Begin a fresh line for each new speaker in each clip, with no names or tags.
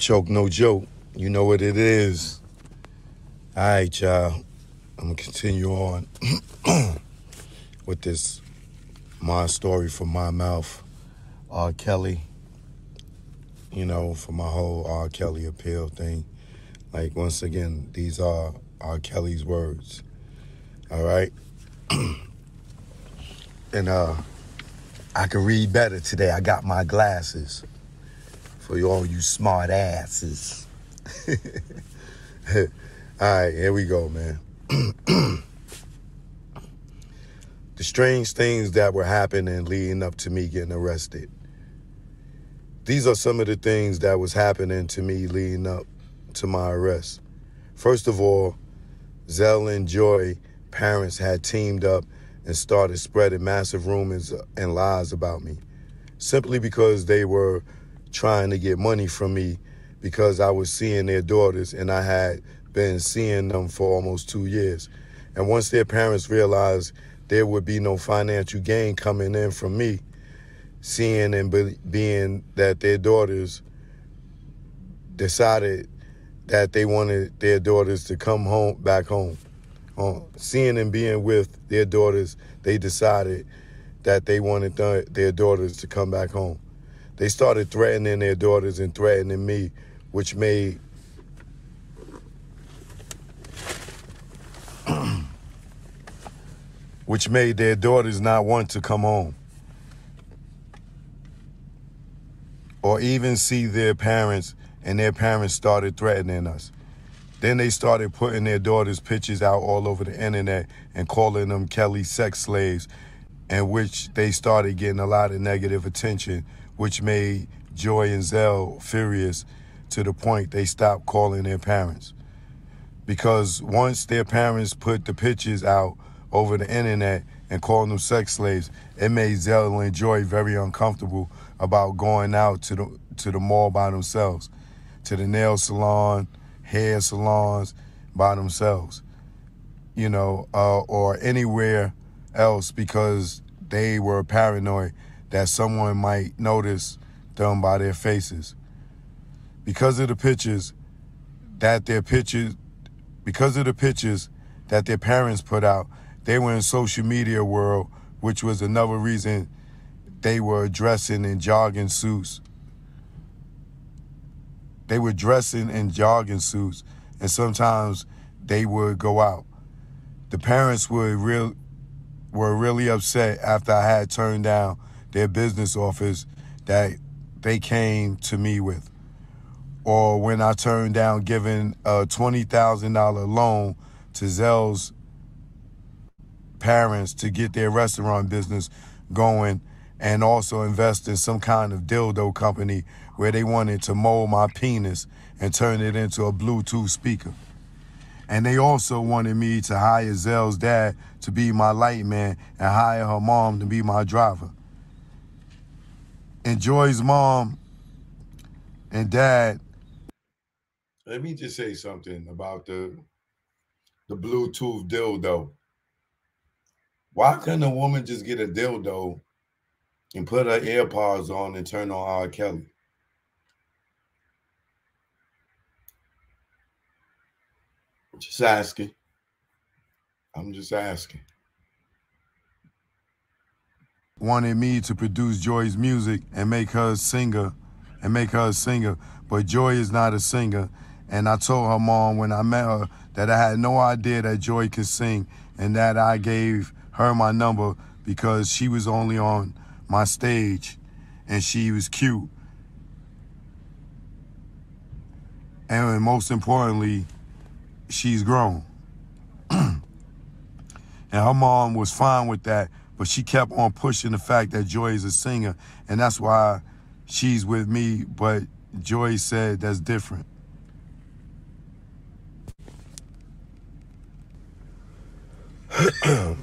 Choke no joke. You know what it is. All right, y'all. I'm going to continue on with this my story from my mouth. R. Kelly, for my whole R. Kelly appeal thing. Like, once again, these are R. Kelly's words. All right? And I can read better today. I got my glasses for all you smart asses. All right, here we go, man. The strange things that were happening leading up to me getting arrested. These are some of the things that was happening to me leading up to my arrest. First of all, Zell and Joy parents had teamed up and started spreading massive rumors and lies about me, simply because they were trying to get money from me because I was seeing their daughters and I had been seeing them for almost 2 years. And once their parents realized there would be no financial gain coming in from me, seeing and being that their daughters decided that they wanted their daughters to come back home. Seeing and being with their daughters, they decided that they wanted their daughters to come back home. They started threatening their daughters and threatening me, which made their daughters not want to come home or even see their parents, and their parents started threatening us. Then they started putting their daughters' pictures out all over the internet and calling them Kelly sex slaves, in which they started getting a lot of negative attention, which made Joy and Zell furious to the point they stopped calling their parents. Because once their parents put the pictures out over the internet and calling them sex slaves, it made Zell and Joy very uncomfortable about going out to the mall by themselves, to the nail salon, hair salons by themselves, or anywhere else, because they were paranoid that someone might notice them by their faces. Because of the pictures that their parents put out, they were in social media world, which was another reason they were dressing in jogging suits. They were dressing in jogging suits, and sometimes they would go out. The parents were really upset after I had turned down their business offers that they came to me with, or when I turned down giving a $20,000 loan to Zell's parents to get their restaurant business going, and also invest in some kind of dildo company where they wanted to mold my penis and turn it into a Bluetooth speaker. And they also wanted me to hire Zell's dad to be my light man and hire her mom to be my driver. And Joy's mom and dad... Let me just say something about the Bluetooth dildo. Why couldn't a woman just get a dildo and put her AirPods on and turn on R. Kelly? Just asking. I'm just asking. Wanted me to produce Joy's music and make her a singer, but Joy is not a singer. And I told her mom when I met her that I had no idea that Joy could sing, and that I gave her my number because she was only on my stage and she was cute. And most importantly, she's grown. And her mom was fine with that, but she kept on pushing the fact that Joy is a singer, and that's why she's with me, but Joy said that's different. Hold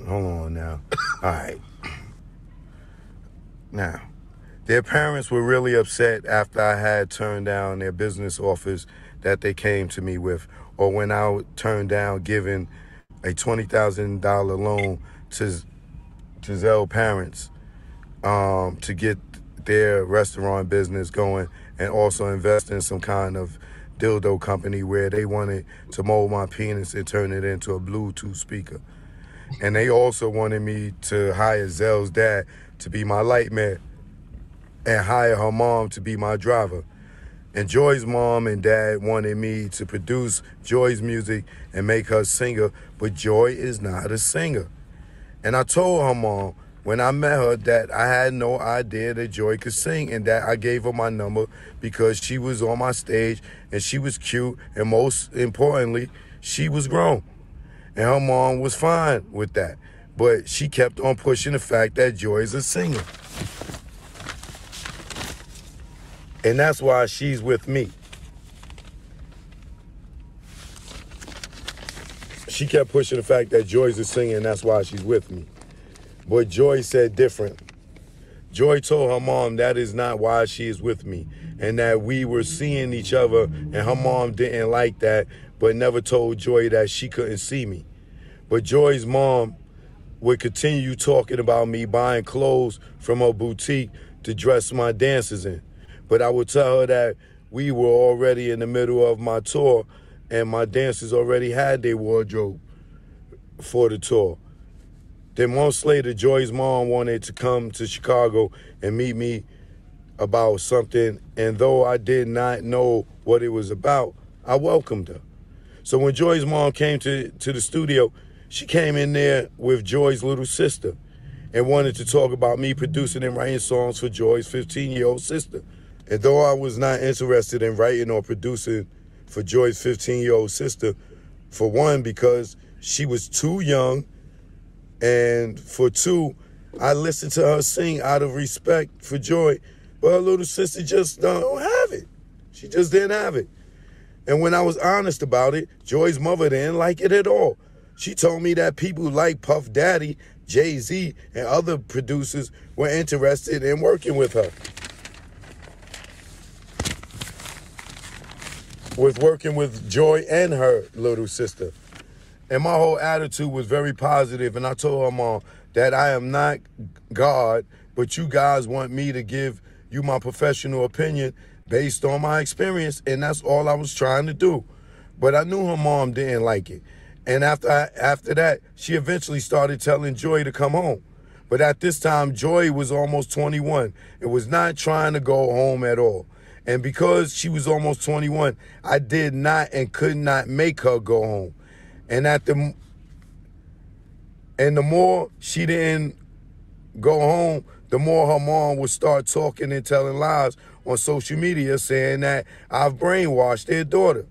on now. All right. Now, their parents were really upset after I had turned down their business offers that they came to me with, or when I turned down giving a $20,000 loan to Zell parents to get their restaurant business going and also invest in some kind of dildo company where they wanted to mold my penis and turn it into a Bluetooth speaker. And they also wanted me to hire Zell's dad to be my light man and hire her mom to be my driver. And Joy's mom and dad wanted me to produce Joy's music and make her a singer, but Joy is not a singer. And I told her mom when I met her that I had no idea that Joy could sing, and that I gave her my number because she was on my stage and she was cute, and most importantly, she was grown. And her mom was fine with that. But she kept on pushing the fact that Joy is a singer. And that's why she's with me. She kept pushing the fact that Joy's a singer, and that's why she's with me. But Joy said different. Joy told her mom that is not why she is with me, and that we were seeing each other, and her mom didn't like that, but never told Joy that she couldn't see me. But Joy's mom would continue talking about me buying clothes from her boutique to dress my dancers in. But I would tell her that we were already in the middle of my tour and my dancers already had their wardrobe for the tour. Then months later, Joy's mom wanted to come to Chicago and meet me about something. And though I did not know what it was about, I welcomed her. So when Joy's mom came to the studio, she came in there with Joy's little sister and wanted to talk about me producing and writing songs for Joy's 15-year-old sister. And though I was not interested in writing or producing for Joy's 15-year-old sister, for one, because she was too young, and for two, I listened to her sing out of respect for Joy, but her little sister just don't have it. She just didn't have it. And when I was honest about it, Joy's mother didn't like it at all. She told me that people like Puff Daddy, Jay-Z, and other producers were interested in working with her. Working with Joy and her little sister. And my whole attitude was very positive, and I told her mom that I am not God, but you guys want me to give you my professional opinion based on my experience, and that's all I was trying to do. But I knew her mom didn't like it. And after that, she eventually started telling Joy to come home. But at this time, Joy was almost 21 and was not trying to go home at all. And because she was almost 21, I did not and could not make her go home. And the more she didn't go home, the more her mom would start talking and telling lies on social media, saying that I've brainwashed their daughter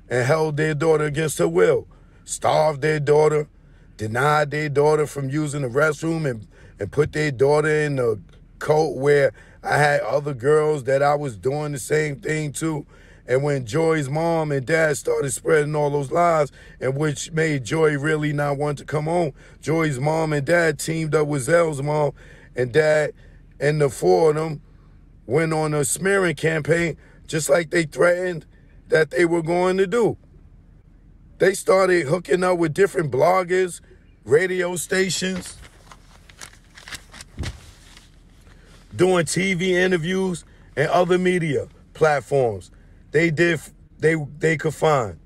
and held their daughter against her will, starved their daughter, denied their daughter from using the restroom, and put their daughter in a cult where I had other girls that I was doing the same thing to. And when Joy's mom and dad started spreading all those lies, and which made Joy really not want to come home, Joy's mom and dad teamed up with Zell's mom and dad, and the four of them went on a smearing campaign, just like they threatened that they were going to do. They started hooking up with different bloggers, radio stations, doing TV interviews and other media platforms. They could find.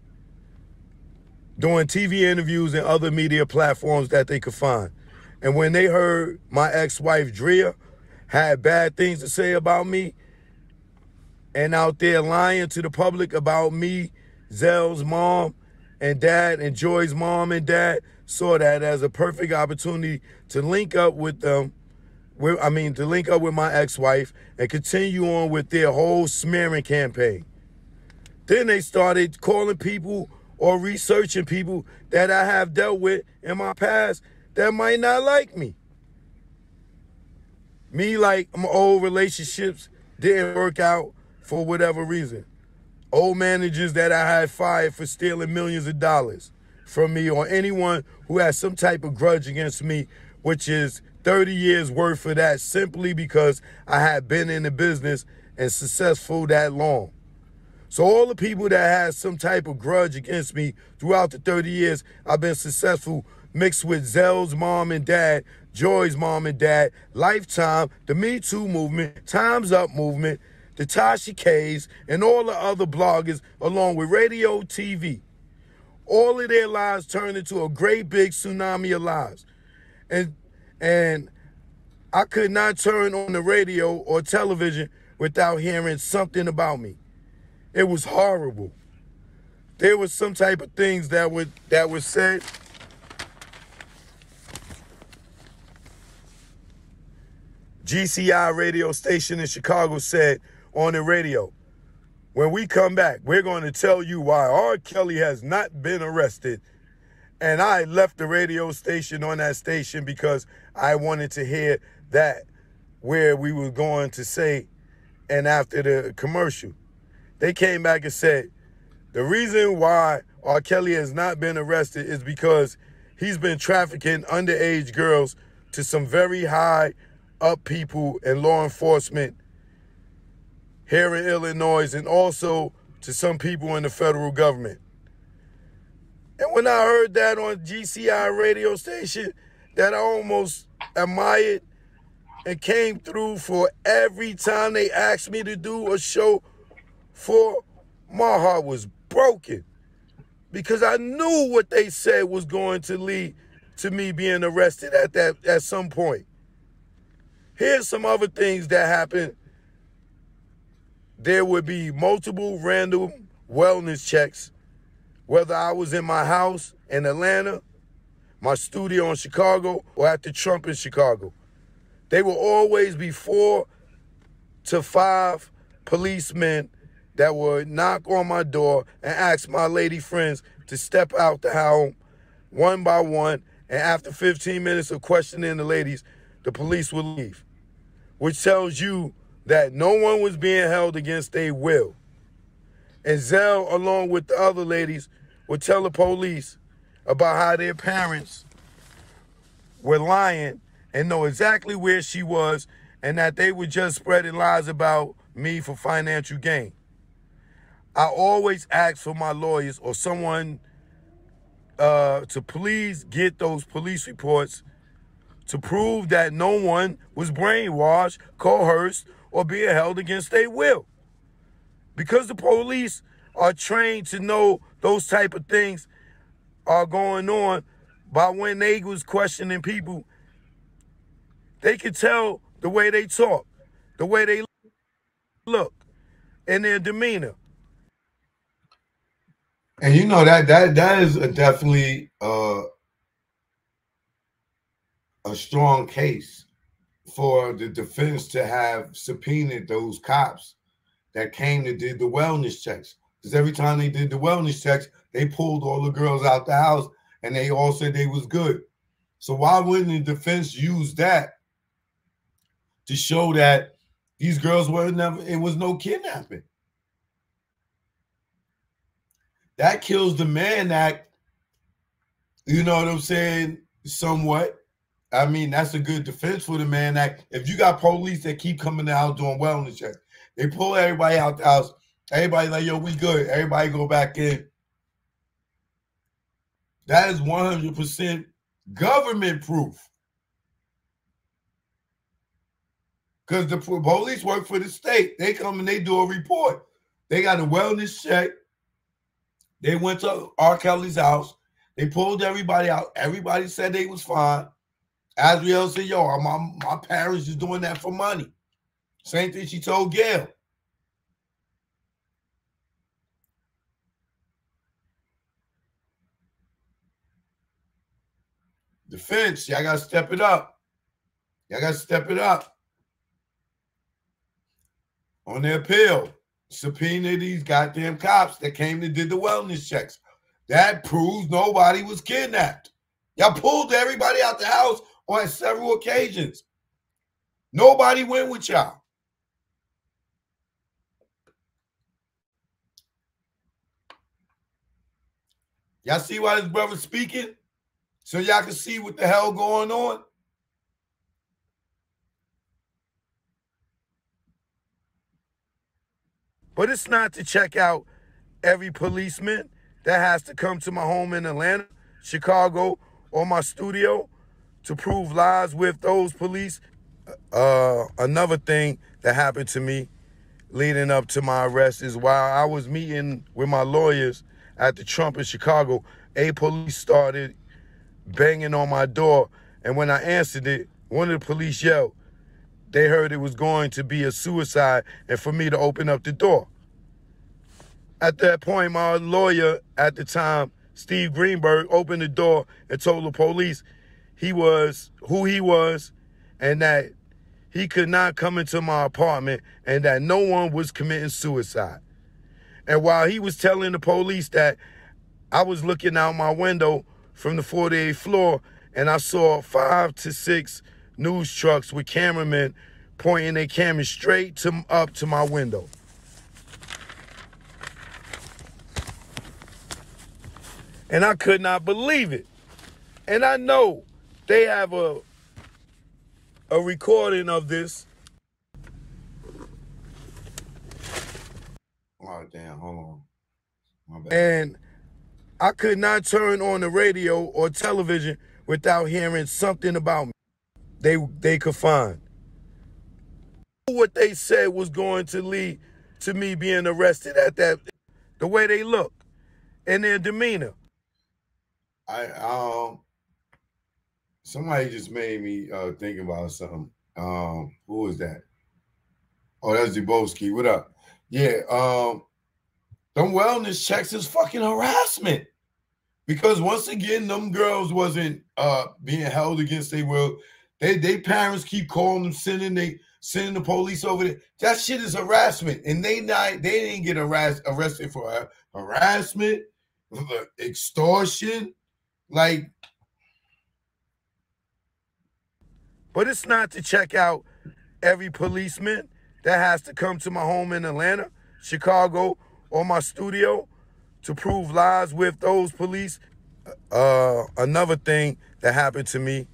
Doing TV interviews and other media platforms that they could find. And when they heard my ex-wife, Drea, had bad things to say about me and out there lying to the public about me, Zell's mom and dad, and Joy's mom and dad, saw that as a perfect opportunity to link up with them, to link up with my ex-wife and continue on with their whole smearing campaign. Then they started calling people or researching people that I have dealt with in my past that might not like me. Me, like my old relationships didn't work out for whatever reason. Old managers that I had fired for stealing millions of dollars from me, or anyone who has some type of grudge against me, which is 30 years worth of that, simply because I had been in the business and successful that long. So all the people that had some type of grudge against me throughout the 30 years I've been successful, mixed with Zell's mom and dad, Joy's mom and dad, Lifetime, the Me Too movement, Time's Up movement, the Tasha K's, and all the other bloggers, along with radio, TV. All of their lives turned into a great big tsunami of lies. And I could not turn on the radio or television without hearing something about me. It was horrible. There was some type of things that were said. GCI radio station in Chicago said on the radio, when we come back, we're going to tell you why R. Kelly has not been arrested. And I left the radio station on that station because I wanted to hear that where we were going to say, and after the commercial, they came back and said, the reason why R. Kelly has not been arrested is because he's been trafficking underage girls to some very high up people and law enforcement here in Illinois, and also to some people in the federal government. And when I heard that on GCI radio station, that I almost admired and came through for every time they asked me to do a show for, my heart was broken because I knew what they said was going to lead to me being arrested at some point. Here's some other things that happened. There would be multiple random wellness checks, whether I was in my house in Atlanta, my studio in Chicago, or at the Trump in Chicago. They will always be 4 to 5 policemen that would knock on my door and ask my lady friends to step out the home one by one, and after 15 minutes of questioning the ladies, the police would leave, which tells you that no one was being held against their will. And Zell, along with the other ladies, would tell the police about how their parents were lying and know exactly where she was, and that they were just spreading lies about me for financial gain. I always ask for my lawyers or someone to please get those police reports to prove that no one was brainwashed, coerced, or being held against their will. Because the police are trained to know those type of things are going on, by when they was questioning people, they could tell the way they talk, the way they look, and their demeanor. And you know that is definitely a strong case for the defense to have subpoenaed those cops that came to did the wellness checks. Because every time they did the wellness checks, they pulled all the girls out the house and they all said they was good. So why wouldn't the defense use that to show that these girls were never, it was no kidnapping? That kills the Mann Act, you know what I'm saying, somewhat. I mean, that's a good defense for the Mann Act. If you got police that keep coming out doing wellness checks, they pull everybody out the house, everybody like, yo, we good, everybody go back in. That is 100% government proof. Because the police work for the state. They come and they do a report. They got a wellness check. They went to R. Kelly's house. They pulled everybody out. Everybody said they was fine. Azriel said, yo, my parents is doing that for money. Same thing she told Gail. Defense, y'all got to step it up. Y'all got to step it up. On their appeal, subpoena these goddamn cops that came and did the wellness checks. That proves nobody was kidnapped. Y'all pulled everybody out the house on several occasions. Nobody went with y'all. Y'all see why this brother's speaking? So y'all can see what the hell going on? But it's not to check out every policeman that has to come to my home in Atlanta, Chicago, or my studio to prove lies with those police. Another thing that happened to me leading up to my arrest is while I was meeting with my lawyers at the Trump in Chicago, a police started banging on my door. And when I answered it, one of the police yelled, they heard it was going to be a suicide and for me to open up the door. At that point, my lawyer at the time, Steve Greenberg, opened the door and told the police he was who he was and that he could not come into my apartment and that no one was committing suicide. And while he was telling the police that, I was looking out my window from the 48th floor and I saw 5 to 6 news trucks with cameramen pointing their cameras straight up to my window. And I could not believe it. And I know they have a recording of this.
Oh, damn, hold on. My bad.
And I could not turn on the radio or television without hearing something about me they could find. What they said was going to lead to me being arrested at that, the way they look and their demeanor.
Somebody just made me think about something. Who was that? Oh, that's Dubowski. What up? Yeah, them wellness checks is fucking harassment. Because once again, them girls wasn't being held against their will. They parents keep calling them, sending the police over there. That shit is harassment. And they didn't get arrested for harassment, extortion. Like,
but it's not to check out every policeman that has to come to my home in Atlanta, Chicago, or my studio to prove lies with those police. Another thing that happened to me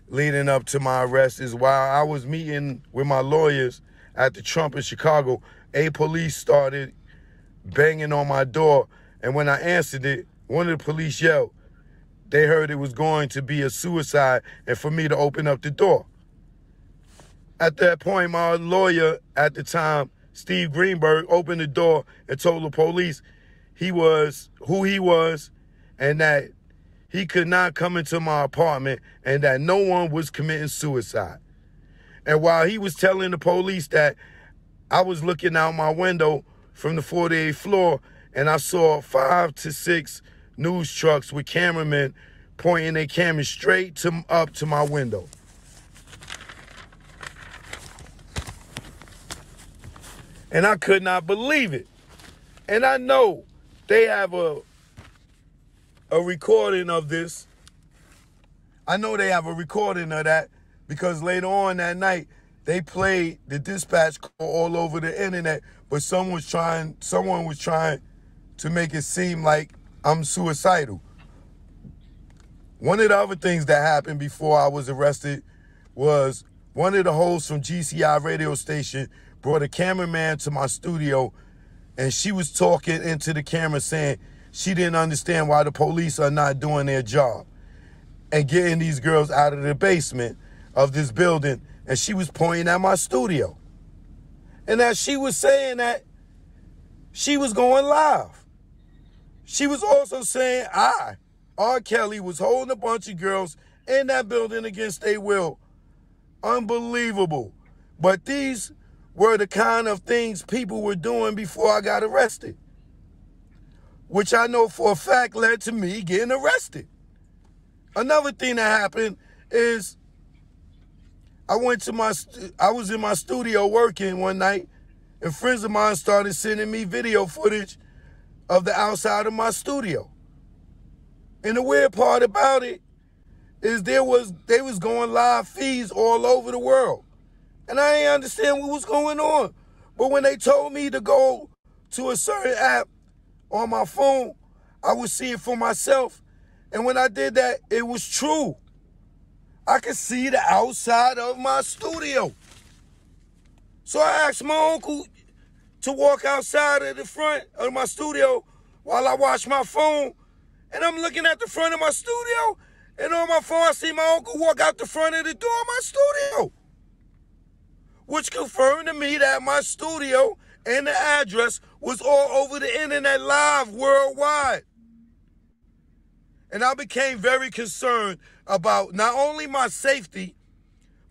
leading up to my arrest is while I was meeting with my lawyers at the Trump in Chicago, a police started banging on my door. And when I answered it, one of the police yelled, they heard it was going to be a suicide and for me to open up the door. At that point, my lawyer at the time, Steve Greenberg, opened the door and told the police he was who he was and that he could not come into my apartment and that no one was committing suicide. And while he was telling the police that, I was looking out my window from the 48th floor and I saw 5 to 6 news trucks with cameramen pointing their cameras straight up to my window. And I could not believe it. And I know they have a recording of this. I know they have a recording of that because later on that night, they played the dispatch call all over the internet, but someone was trying to make it seem like I'm suicidal. One of the other things that happened before I was arrested was one of the hosts from GCI radio station brought a cameraman to my studio and she was talking into the camera saying she didn't understand why the police are not doing their job and getting these girls out of the basement of this building, and she was pointing at my studio. And as she was saying that, she was going live. She was also saying R. Kelly, was holding a bunch of girls in that building against their will. Unbelievable. But these were the kind of things people were doing before I got arrested, which I know for a fact led to me getting arrested. Another thing that happened is I was in my studio working one night, and friends of mine started sending me video footage of the outside of my studio. And the weird part about it is they was going live feeds all over the world. And I didn't understand what was going on. But when they told me to go to a certain app on my phone, I would see it for myself. And when I did that, it was true. I could see the outside of my studio. So I asked my uncle to walk outside of the front of my studio while I watched my phone. And I'm looking at the front of my studio, And on my phone, I see my uncle walk out the front of the door of my studio, which confirmed to me that my studio and the address was all over the internet live worldwide. And I became very concerned about not only my safety,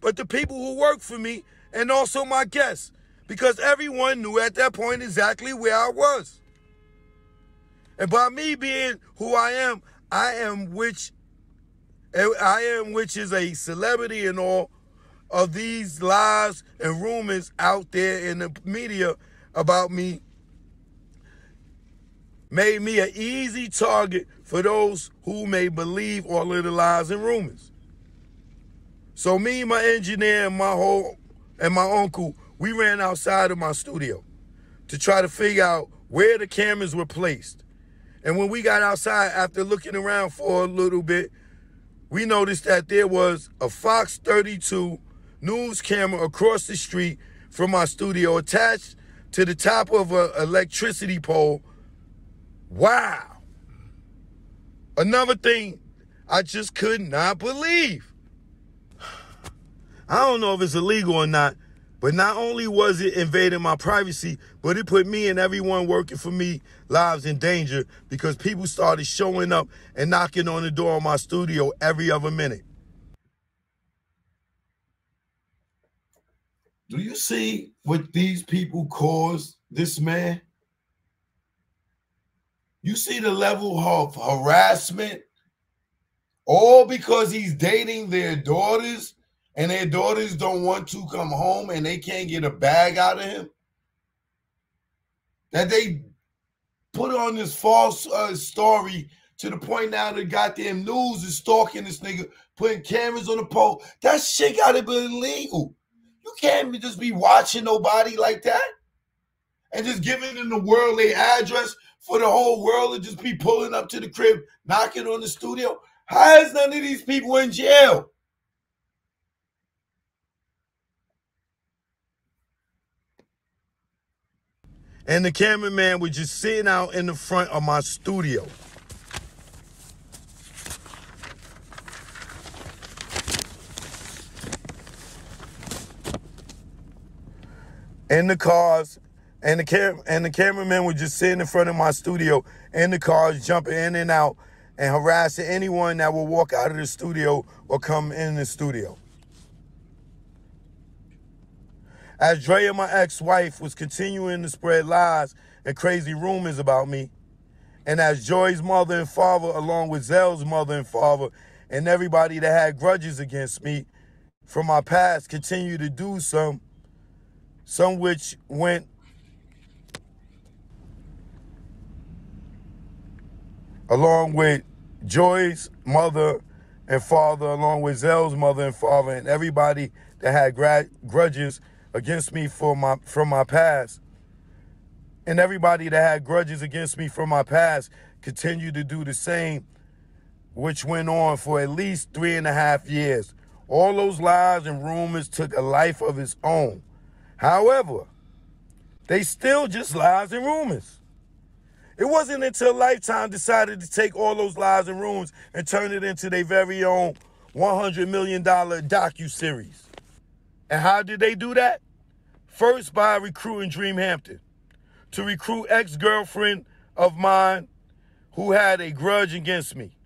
but the people who work for me and also my guests, because everyone knew at that point exactly where I was. And by me being who I am which is a celebrity and all of these lies and rumors out there in the media about me, made me an easy target for those who may believe all of the lies and rumors. So me, my engineer, and my uncle, we ran outside of my studio to try to figure out where the cameras were placed. And when we got outside, after looking around for a little bit, we noticed that there was a Fox 32 news camera across the street from my studio attached to the top of an electricity pole. Wow. Another thing I just could not believe. I don't know if it's illegal or not, but not only was it invading my privacy, but it put me and everyone working for me lives in danger because people started showing up and knocking on the door of my studio every other minute.
Do you see what these people caused this man? You see the level of harassment, all because he's dating their daughters and their daughters don't want to come home and they can't get a bag out of him? That they put on this false story to the point now the goddamn news is stalking this nigga, putting cameras on the pole. That shit gotta be illegal. You can't just be watching nobody like that and just giving them the world their address for the whole world to just be pulling up to the crib, knocking on the studio. How is none of these people in jail?
And the cameraman was just sitting out in the front of my studio. In the cars, and the cameraman was just sitting in front of my studio in the cars, jumping in and out and harassing anyone that would walk out of the studio or come in the studio. As Drea, my ex-wife, was continuing to spread lies and crazy rumors about me, and as Joy's mother and father, along with Zell's mother and father, and everybody that had grudges against me from my past, continued to do some which went along with Joy's mother and father, along with Zell's mother and father, and everybody that had grudges against me from my past. And everybody that had grudges against me from my past continued to do the same, which went on for at least 3.5 years. All those lies and rumors took a life of its own. However, they still just lies and rumors. It wasn't until Lifetime decided to take all those lies and rumors and turn it into their very own $100 million docuseries. And how did they do that? First, by recruiting Dream Hampton to recruit ex-girlfriend of mine who had a grudge against me.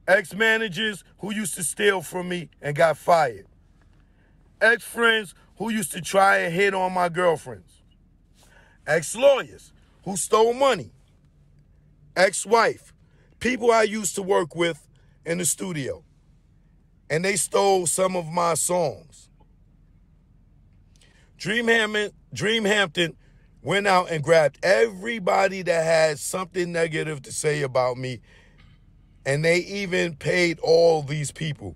Ex-managers who used to steal from me and got fired. Ex-friends who used to try and hit on my girlfriends. Ex-lawyers who stole money. Ex-wife, people I used to work with in the studio, and they stole some of my songs. Dream Hampton went out and grabbed everybody that had something negative to say about me, and they even paid all these people.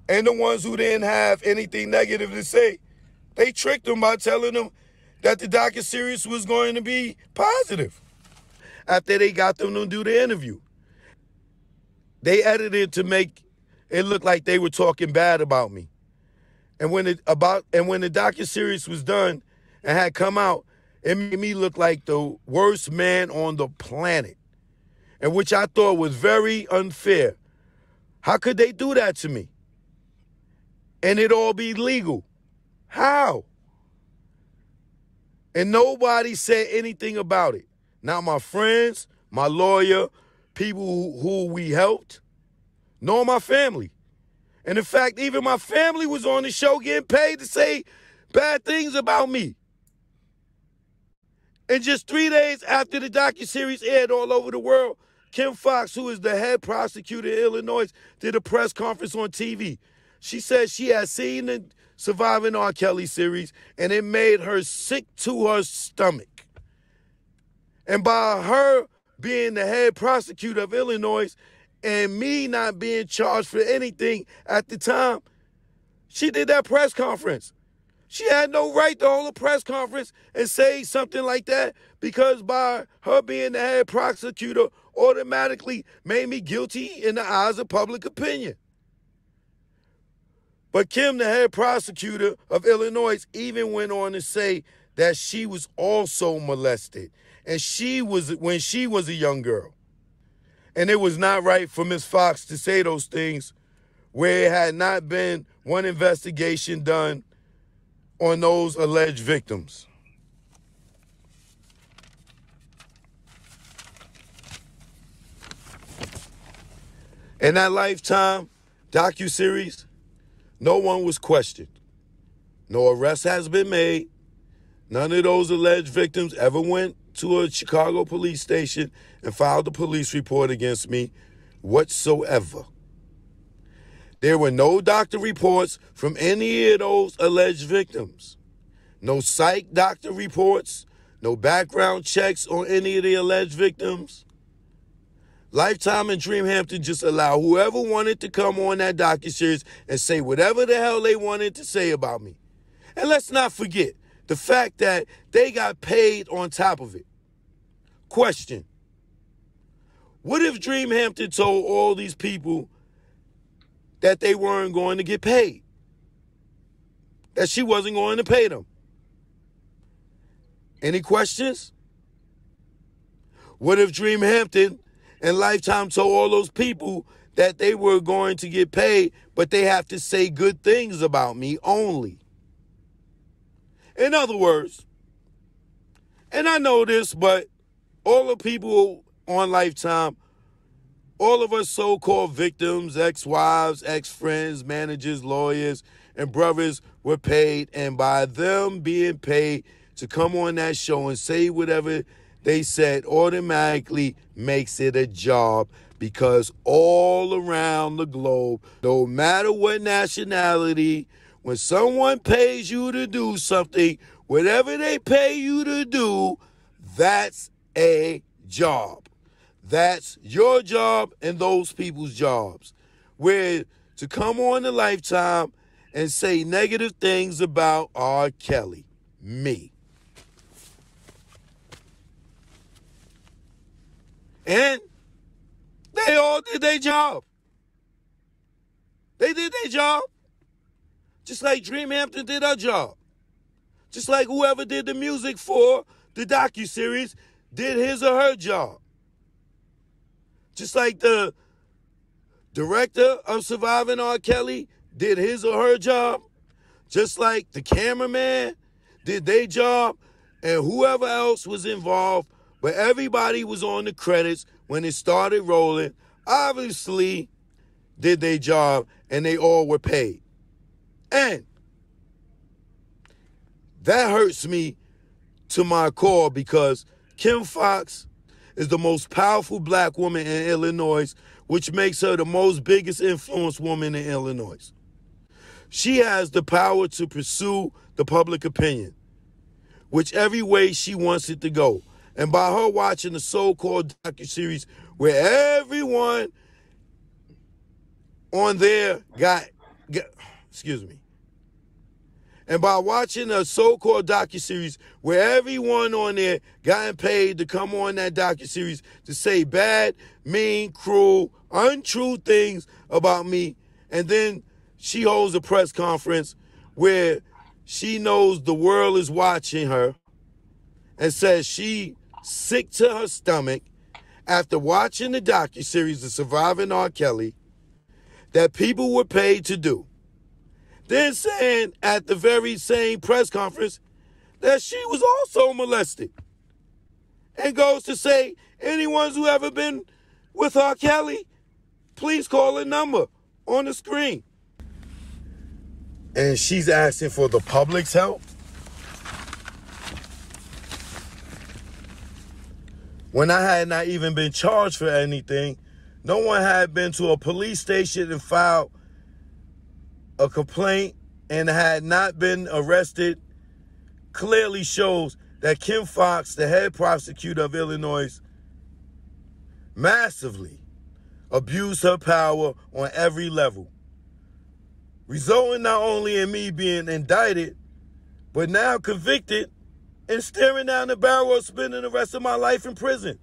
And the ones who didn't have anything negative to say, they tricked them by telling them that the docuseries was going to be positive. After they got them to do the interview, they edited to make it look like they were talking bad about me. And when the docuseries was done and had come out, it made me look like the worst man on the planet, and which I thought was very unfair How could they do that to me? And it all be legal? How? And nobody said anything about it. Not my friends, my lawyer, people who we helped, nor my family. And in fact, even my family was on the show getting paid to say bad things about me. And just 3 days after the docuseries aired all over the world, Kim Foxx, who is the head prosecutor in Illinois, did a press conference on TV. She said she had seen the Surviving R. Kelly series, and it made her sick to her stomach. And by her being the head prosecutor of Illinois and me not being charged for anything at the time, she did that press conference. She had no right to hold a press conference and say something like that because by her being the head prosecutor automatically made me guilty in the eyes of public opinion. But Kim, the head prosecutor of Illinois, even went on to say that she was also molested. And when she was a young girl. And it was not right for Ms. Foxx to say those things where it had not been one investigation done on those alleged victims. In that Lifetime docuseries, no one was questioned. No arrest has been made. None of those alleged victims ever went to a Chicago police station and filed a police report against me whatsoever. There were no doctor reports from any of those alleged victims. No psych doctor reports, no background checks on any of the alleged victims. Lifetime and Dream Hampton just allowed whoever wanted to come on that docuseries and say whatever the hell they wanted to say about me. And let's not forget the fact that they got paid on top of it. Question: what if Dream Hampton told all these people that they weren't going to get paid? That she wasn't going to pay them? Any questions? What if Dream Hampton and Lifetime told all those people that they were going to get paid, but they have to say good things about me only? In other words, and I know this, but all the people on Lifetime, all of us so-called victims, ex-wives, ex-friends, managers, lawyers, and brothers were paid, and by them being paid to come on that show and say whatever they said automatically makes it a job, because all around the globe, no matter what nationality, when someone pays you to do something, whatever they pay you to do, that's a job. That's your job and those people's jobs. Where to come on the Lifetime and say negative things about R. Kelly, me. And they all did their job. They did their job. Just like Dream Hampton did her job. Just like whoever did the music for the docuseries did his or her job. Just like the director of Surviving R. Kelly did his or her job. Just like the cameraman did their job, and whoever else was involved, but everybody was on the credits when it started rolling, obviously did their job, and they all were paid. And that hurts me to my core, because Kim Foxx is the most powerful black woman in Illinois, which makes her the most biggest influence woman in Illinois. She has the power to pursue the public opinion, whichever way she wants it to go. And by her watching the so-called docuseries where everyone on there and by watching a so-called docuseries where everyone on there gotten paid to come on that docuseries to say bad, mean, cruel, untrue things about me, and then she holds a press conference where she knows the world is watching her and says she sick to her stomach after watching the docuseries The Surviving R. Kelly, that people were paid to do. Then saying at the very same press conference that she was also molested. And goes to say, anyone who ever been with R. Kelly, please call a number on the screen. And she's asking for the public's help. When I had not even been charged for anything, no one had been to a police station and filed a complaint and had not been arrested, clearly shows that Kim Foxx, the head prosecutor of Illinois, massively abused her power on every level, resulting not only in me being indicted, but now convicted and staring down the barrel of spending the rest of my life in prison.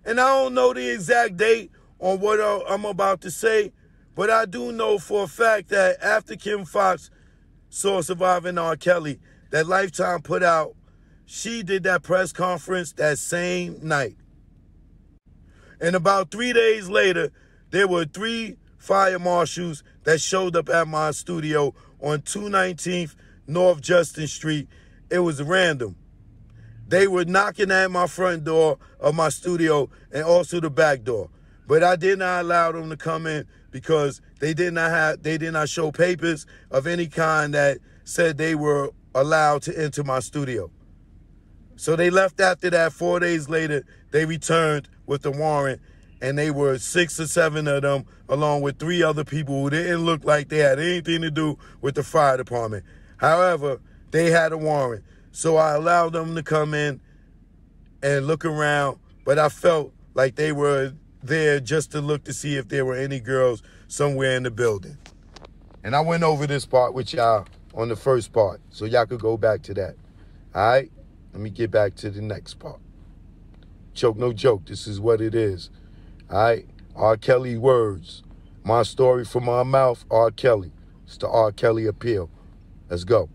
And I don't know the exact date on what I'm about to say, but I do know for a fact that after Kim Foxx saw Surviving R. Kelly, that Lifetime put out, she did that press conference that same night. And about 3 days later, there were 3 fire marshals that showed up at my studio on 219th North Justin Street. It was random. They were knocking at my front door of my studio and also the back door. But I did not allow them to come in because they did not show papers of any kind that said they were allowed to enter my studio. So they left after that. 4 days later, they returned with the warrant, and they were 6 or 7 of them, along with 3 other people who didn't look like they had anything to do with the fire department. However, they had a warrant. So I allowed them to come in and look around, but I felt like they were there just to look to see if there were any girls somewhere in the building. And I went over this part with y'all on the first part, so y'all could go back to that. All right? Let me get back to the next part. Choke, no joke. This is what it is. All right? R. Kelly words. My story from my mouth, R. Kelly. It's the R. Kelly appeal. Let's go.